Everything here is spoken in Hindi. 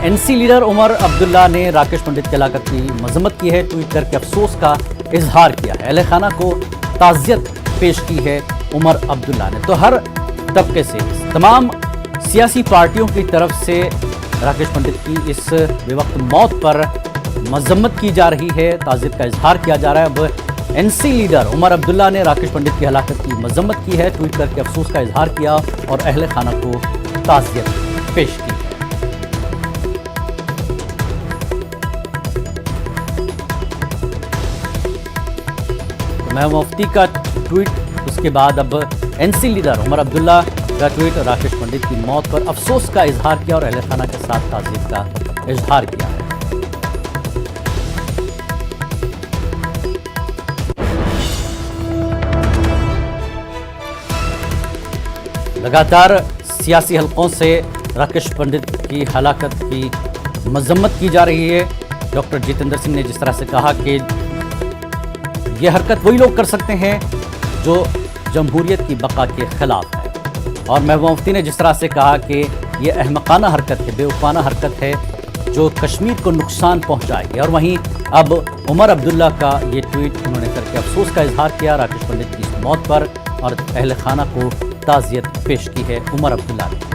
एनसी लीडर उमर अब्दुल्ला ने राकेश पंडित की हलाकत की मजम्मत की है। ट्वीट करके अफसोस का इजहार किया है। अहले खाना को ताज़ियत पेश की है उमर अब्दुल्ला ने। तो हर तबके से तमाम सियासी पार्टियों की तरफ से राकेश पंडित की इस बेवक्त मौत पर मजम्मत की जा रही है, ताज़ियत का इजहार किया जा रहा है। अब एनसी लीडर उमर अब्दुल्ला ने राकेश पंडित की हलाकत की मजम्मत की है, ट्वीट करके अफसोस का इजहार किया और अहले खाना को ताज़ियत पेश की है। महबूब मुफ्ती का ट्वीट, उसके बाद अब एनसी लीडर उमर अब्दुल्ला का ट्वीट, राकेश पंडित की मौत पर अफसोस का इजहार किया और अहले खाना के साथ ताज़ियत का इजहार किया है। लगातार सियासी हलकों से राकेश पंडित की हलाकत की मजम्मत की जा रही है। डॉक्टर जितेंद्र सिंह ने जिस तरह से कहा कि यह हरकत वही लोग कर सकते हैं जो जमहूरियत की बका के खिलाफ है, और महबूब मुफ्ती ने जिस तरह से कहा कि यह अहमकाना हरकत है, बेवकूफ़ाना हरकत है जो कश्मीर को नुकसान पहुंचाएगी। और वहीं अब उमर अब्दुल्ला का ये ट्वीट उन्होंने करके अफसोस का इजहार किया राकेश पंडित की इस मौत पर और अहले खाना को ताज़ियत पेश की है उमर अब्दुल्ला ने।